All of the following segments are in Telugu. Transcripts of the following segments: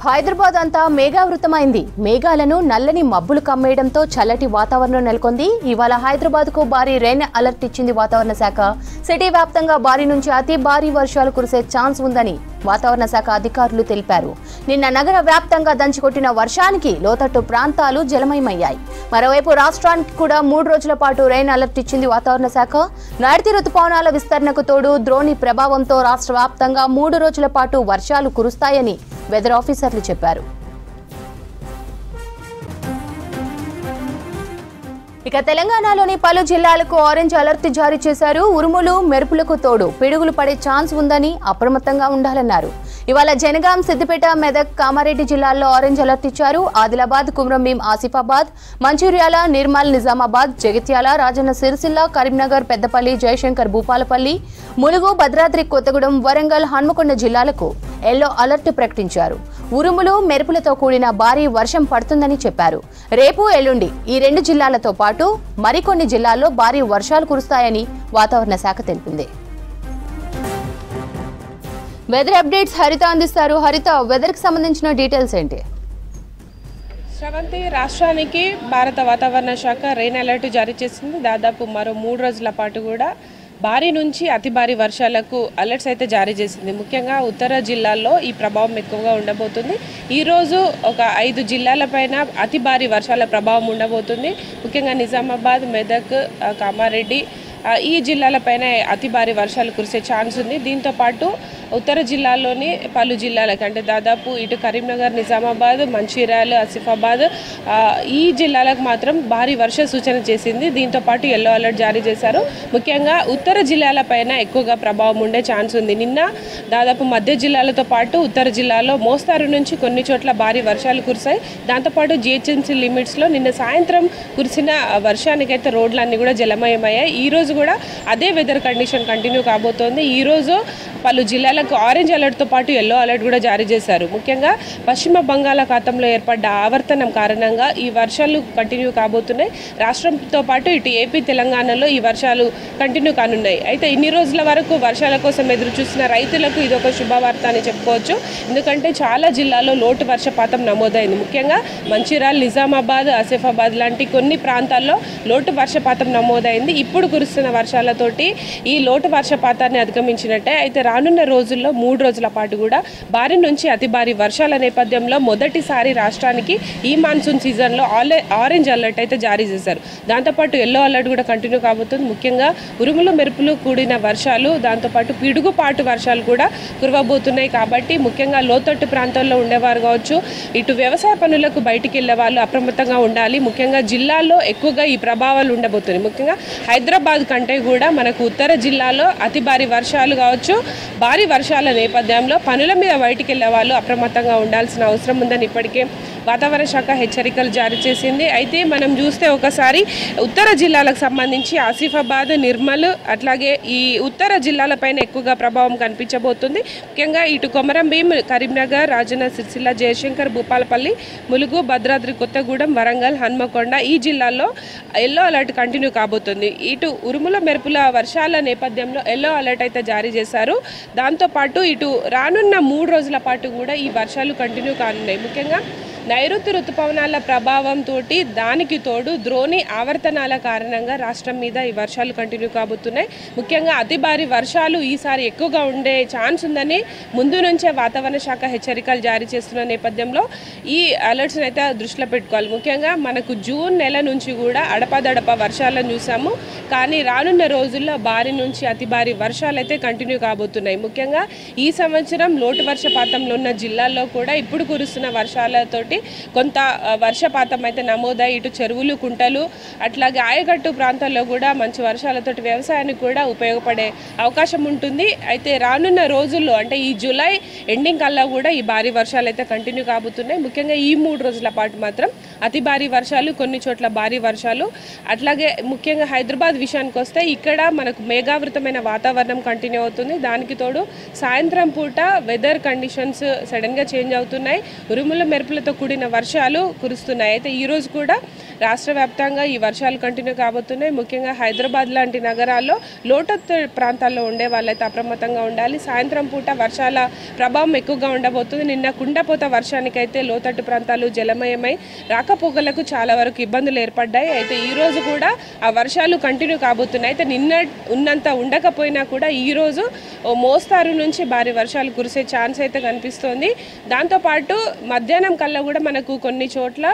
హైదరాబాద్ అంతా మేఘావృతమైంది. మేఘాలను నల్లని మబ్బులు కమ్మేయడంతో చల్లటి వాతావరణం నెలకొంది. ఇవాళ హైదరాబాద్కు భారీ రెయిన్ అలర్ట్ ఇచ్చింది వాతావరణ శాఖ. సిటీ వ్యాప్తంగా భారీ నుంచి అతి భారీ వర్షాలు కురిసే ఛాన్స్ ఉందని వాతావరణ శాఖ అధికారులు తెలిపారు. నిన్న నగర వ్యాప్తంగా దంచికొట్టిన వర్షానికి లోతట్టు ప్రాంతాలు జలమయమయ్యాయి. మరోవైపు రాష్ట్రానికి కూడా 3 రోజుల పాటు రెయిన్ అలర్ట్ ఇచ్చింది వాతావరణ శాఖ. నైరుతి రుతుపవనాల విస్తరణకు తోడు ద్రోణి ప్రభావంతో రాష్ట్ర వ్యాప్తంగా 3 రోజుల పాటు వర్షాలు కురుస్తాయని వెదర్ ఆఫీసర్లు చెప్పారు. ఇక తెలంగాణలోని పలు జిల్లాలకు ఆరెంజ్ అలర్ట్ జారీ చేశారు. ఉరుములు మెరుపులకు తోడు పిడుగులు పడే ఛాన్స్ ఉందని అప్రమత్తంగా ఉండాలన్నారు. ఇవాళ జనగాం, సిద్దిపేట, మెదక్, కామారెడ్డి జిల్లాల్లో ఆరెంజ్ అలర్ట్ ఇచ్చారు. ఆదిలాబాద్, కుమ్రంభీం, ఆసిఫాబాద్, మంచిర్యాల, నిర్మల్, నిజామాబాద్, జగిత్యాల, రాజన్న సిరిసిల్ల, కరీంనగర్, పెద్దపల్లి, జయశంకర్, భూపాలపల్లి, ములుగు, భద్రాద్రి కొత్తగూడెం, వరంగల్, హన్మకొండ జిల్లాలకు ఎల్లో అలర్ట్ ప్రకటించారు. ఉరుములు మెరుపులతో కూడిన భారీ వర్షం పడుతుందని చెప్పారు. రేపు, ఎల్లుండి ఈ 2 జిల్లాలతో పాటు మరికొన్ని జిల్లాల్లో భారీ వర్షాలు కురుస్తాయని వాతావరణ శాఖ తెలిపింది. వెదర్ అప్డేట్స్ హరిత అందిస్తారు. హరిత, వెదర్ కి సంబంధించిన డీటెయిల్స్ ఏంటి? శ్రవంతి, రాష్ట్రానికి భారత వాతావరణ శాఖ రెయిన్ అలర్ట్ జారీ చేసింది. దాదాపు మరో 3 రోజుల పాటు కూడా భారీ నుంచి అతి భారీ వర్షాలకు అలర్ట్స్ అయితే జారీ చేసింది. ముఖ్యంగా ఉత్తర జిల్లాల్లో ఈ ప్రభావం ఎక్కువగా ఉండబోతుంది. ఈరోజు ఒక 5 జిల్లాలపైన అతి భారీ వర్షాల ప్రభావం ఉండబోతుంది. ముఖ్యంగా నిజామాబాద్, మెదక్, కామారెడ్డి ఈ జిల్లాలపైన అతి భారీ వర్షాలు కురిసే ఛాన్స్ ఉంది. దీంతోపాటు ఉత్తర జిల్లాలోని పలు జిల్లాలకు అంటే దాదాపు ఇటు కరీంనగర్, నిజామాబాద్, మంచిర్యాల, ఆసిఫాబాద్ ఈ జిల్లాలకు మాత్రం భారీ వర్ష సూచన చేసింది. దీంతోపాటు ఎల్లో అలర్ట్ జారీ చేశారు. ముఖ్యంగా ఉత్తర జిల్లాలపైన ఎక్కువగా ప్రభావం ఉండే ఛాన్స్ ఉంది. నిన్న దాదాపు మధ్య జిల్లాలతో పాటు ఉత్తర జిల్లాలో మోస్తారు నుంచి కొన్ని చోట్ల భారీ వర్షాలు కురిశాయి. దాంతోపాటు జిహెచ్ఎంసీ లిమిట్స్లో నిన్న సాయంత్రం కురిసిన వర్షానికైతే రోడ్లన్నీ కూడా జలమయమయ్యాయి. ఈరోజు కూడా అదే వెదర్ కండిషన్ కంటిన్యూ కాబోతోంది. ఈరోజు పలు జిల్లాలకు ఆరెంజ్ అలర్ట్తో పాటు ఎల్లో అలర్ట్ కూడా జారీ చేశారు. ముఖ్యంగా పశ్చిమ బంగాళాఖాతంలో ఏర్పడ్డ ఆవర్తనం కారణంగా ఈ వర్షాలు కంటిన్యూ కాబోతున్నాయి. రాష్ట్రంతో పాటు ఇటు ఏపీ, తెలంగాణలో ఈ వర్షాలు కంటిన్యూ కానున్నాయి. అయితే ఇన్ని రోజుల వరకు వర్షాల కోసం ఎదురు చూసిన రైతులకు ఇదొక శుభవార్త అని చెప్పుకోవచ్చు. ఎందుకంటే చాలా జిల్లాల్లో లోటు వర్షపాతం నమోదైంది. ముఖ్యంగా మంచిర్యాల, నిజామాబాద్, ఆసిఫాబాద్ లాంటి కొన్ని ప్రాంతాల్లో లోటు వర్షపాతం నమోదైంది. ఇప్పుడు కురుస్తున్న వర్షాలతోటి ఈ లోటు వర్షపాతాన్ని అధిగమించినట్టే. అయితే రానున్న రోజుల్లో 3 రోజుల పాటు కూడా భారీ నుంచి అతి భారీ వర్షాల నేపథ్యంలో మొదటిసారి రాష్ట్రానికి ఈ మాన్సూన్ సీజన్లో ఆరెంజ్ అలర్ట్ అయితే జారీ చేశారు. దాంతోపాటు ఎల్లో అలర్ట్ కూడా కంటిన్యూ కాబోతుంది. ముఖ్యంగా ఉరుములు మెరుపులు కూడిన వర్షాలు, దాంతోపాటు పిడుగుపాటు వర్షాలు కూడా కురవబోతున్నాయి. కాబట్టి ముఖ్యంగా లోతట్టు ప్రాంతాల్లో ఉండేవారు కావచ్చు, ఇటు వ్యవసాయ పనులకు బయటికి వెళ్ళే వాళ్ళు అప్రమత్తంగా ఉండాలి. ముఖ్యంగా జిల్లాల్లో ఎక్కువగా ఈ ప్రభావాలు ఉండబోతున్నాయి. ముఖ్యంగా హైదరాబాద్ కంటే కూడా మనకు ఉత్తర జిల్లాలో అతి భారీ వర్షాలు కావచ్చు. భారీ వర్షాల నేపథ్యంలో పనుల మీద బయటికి వెళ్ళే వాళ్ళు అప్రమత్తంగా ఉండాల్సిన అవసరం ఉందని ఇప్పటికే వాతావరణ శాఖ హెచ్చరికలు జారీ చేసింది. అయితే మనం చూస్తే ఒకసారి ఉత్తర జిల్లాలకు సంబంధించి ఆసిఫాబాద్, నిర్మల్ అట్లాగే ఈ ఉత్తర జిల్లాలపైన ఎక్కువగా ప్రభావం కనిపించబోతుంది. ముఖ్యంగా ఇటు కొమరంభీం, కరీంనగర్, రాజన్న సిరిసిల్ల, జయశంకర్, భూపాలపల్లి, ములుగు, భద్రాద్రి కొత్తగూడెం, వరంగల్, హన్మకొండ ఈ జిల్లాల్లో ఎల్లో అలర్ట్ కంటిన్యూ కాబోతుంది. ఇటు ఉరుముల మెరుపుల వర్షాల నేపథ్యంలో ఎల్లో అలర్ట్ అయితే జారీ చేశారు. దాంతోపాటు ఇటు రానున్న 3 రోజుల పాటు కూడా ఈ వర్షాలు కంటిన్యూ కానున్నాయి. ముఖ్యంగా నైరుతి రుతుపవనాల ప్రభావంతో దానికి తోడు ద్రోణి ఆవర్తనాల కారణంగా రాష్ట్రం మీద ఈ వర్షాలు కంటిన్యూ కాబోతున్నాయి. ముఖ్యంగా అతి భారీ వర్షాలు ఈసారి ఎక్కువగా ఉండే ఛాన్స్ ఉందని ముందు నుంచే వాతావరణ శాఖ హెచ్చరికలు జారీ చేస్తున్న నేపథ్యంలో ఈ అలర్ట్స్ని అయితే దృష్టిలో పెట్టుకోవాలి. ముఖ్యంగా మనకు జూన్ నెల నుంచి కూడా అడపాదడప వర్షాలను చూసాము. కానీ రానున్న రోజుల్లో భారీ నుంచి అతి భారీ వర్షాలు అయితే కంటిన్యూ కాబోతున్నాయి. ముఖ్యంగా ఈ సంవత్సరం లోటు వర్షపాతంలో ఉన్న జిల్లాల్లో కూడా ఇప్పుడు కురుస్తున్న వర్షాలతో కొంత వర్షపాతం అయితే నమోదై ఇటు చెరువులు, కుంటలు అట్లాగే ఆయకట్టు ప్రాంతాల్లో కూడా మంచి వర్షాలతో వ్యవసాయానికి కూడా ఉపయోగపడే అవకాశం ఉంటుంది. అయితే రానున్న రోజుల్లో అంటే ఈ జూలై ఎండింగ్ కల్లా కూడా ఈ భారీ వర్షాలు అయితే కంటిన్యూ కాబోతున్నాయి. ముఖ్యంగా ఈ 3 రోజుల పాటు మాత్రం అతి భారీ వర్షాలు, కొన్ని చోట్ల భారీ వర్షాలు. అట్లాగే ముఖ్యంగా హైదరాబాద్ విషయానికి వస్తే ఇక్కడ మనకు మేఘావృతమైన వాతావరణం కంటిన్యూ అవుతుంది. దానికి తోడు సాయంత్రం పూట వెదర్ కండిషన్స్ సడన్గా చేంజ్ అవుతున్నాయి. ఉరుముల మెరుపులతో కూడిన వర్షాలు కురుస్తున్నాయి. అయితే ఈరోజు కూడా రాష్ట్ర వ్యాప్తంగా ఈ వర్షాలు కంటిన్యూ కాబోతున్నాయి. ముఖ్యంగా హైదరాబాద్ లాంటి నగరాల్లో లోతట్టు ప్రాంతాల్లో ఉండే వాళ్ళైతే అప్రమత్తంగా ఉండాలి. సాయంత్రం పూట వర్షాల ప్రభావం ఎక్కువగా ఉండబోతుంది. నిన్న కుండపోత వర్షానికైతే లోతట్టు ప్రాంతాలు జలమయమై రాకపోకలకు చాలా వరకు ఇబ్బందులు ఏర్పడ్డాయి. అయితే ఈరోజు కూడా ఆ వర్షాలు కంటిన్యూ కాబోతున్నాయి. అయితే నిన్న ఉన్నంత ఉండకపోయినా కూడా ఈరోజు మోస్తారు నుంచి భారీ వర్షాలు కురిసే ఛాన్స్ అయితే కనిపిస్తోంది. దాంతోపాటు మధ్యాహ్నం కల్లా కూడా మనకు కొన్ని చోట్ల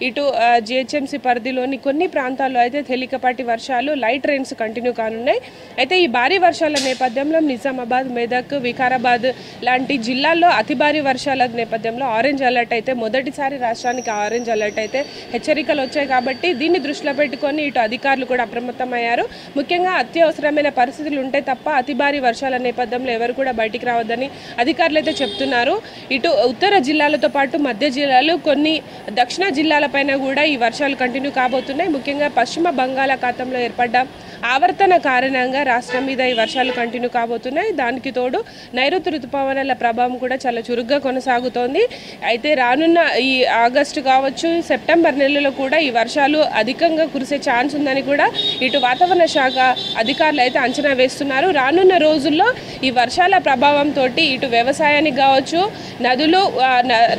ఇటు జిహెచ్ఎంసీ పరిధిలోని కొన్ని ప్రాంతాల్లో అయితే తేలికపాటి వర్షాలు లైట్ రెయిన్స్ కంటిన్యూ కానున్నాయి. అయితే ఈ భారీ వర్షాల నేపథ్యంలో నిజామాబాద్, మెదక్, వికారాబాద్ లాంటి జిల్లాల్లో అతి భారీ వర్షాల నేపథ్యంలో ఆరెంజ్ అలర్ట్ అయితే మొదటిసారి రాష్ట్రానికి ఆరెంజ్ అలర్ట్ అయితే హెచ్చరికలు వచ్చాయి. కాబట్టి దీన్ని దృష్టిలో పెట్టుకొని ఇటు అధికారులు కూడా అప్రమత్తమయ్యారు. ముఖ్యంగా అత్యవసరమైన పరిస్థితులు ఉంటే తప్ప అతి భారీ వర్షాల నేపథ్యంలో ఎవరు కూడా బయటికి రావద్దని అధికారులు అయితే చెప్తున్నారు. ఇటు ఉత్తర జిల్లాలతో పాటు మధ్య జిల్లాలు, కొన్ని దక్షిణ జిల్లాలపైన కూడా ఈ వర్షాలు కంటిన్యూ కాబోతున్నాయి. ముఖ్యంగా పశ్చిమ బంగాళాఖాతంలో ఏర్పడ్డ ఆవర్తన కారణంగా రాష్ట్రం మీద ఈ వర్షాలు కంటిన్యూ కాబోతున్నాయి. దానికి తోడు నైరుతి రుతుపవనాల ప్రభావం కూడా చాలా చురుగ్గా కొనసాగుతోంది. అయితే రానున్న ఈ ఆగస్టు కావచ్చు, సెప్టెంబర్ నెలలో కూడా ఈ వర్షాలు అధికంగా కురిసే ఛాన్స్ ఉందని కూడా ఇటు వాతావరణ శాఖ అధికారులు అయితే అంచనా వేస్తున్నారు. రానున్న రోజుల్లో ఈ వర్షాల ప్రభావంతో ఇటు వ్యవసాయానికి కావచ్చు,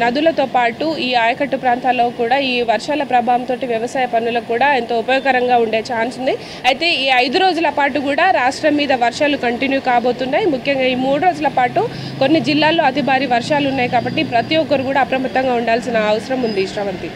నదులతో పాటు ఈ ఆయకట్టు ప్రాంతాల్లో కూడా ఈ వర్షాల ప్రభావంతో వ్యవసాయ పనులకు కూడా ఎంతో ఉపయోగకరంగా ఉండే ఛాన్స్ ఉంది. అయితే ఈ 5 రోజుల పాటు కూడా రాష్ట్రం మీద వర్షాలు కంటిన్యూ కాబోతున్నాయి. ముఖ్యంగా ఈ 3 రోజుల పాటు కొన్ని జిల్లాల్లో అతి భారీ వర్షాలు ఉన్నాయి. కాబట్టి ప్రతి ఒక్కరు కూడా అప్రమత్తంగా ఉండాల్సిన అవసరం ఉంది. శ్రవంతి.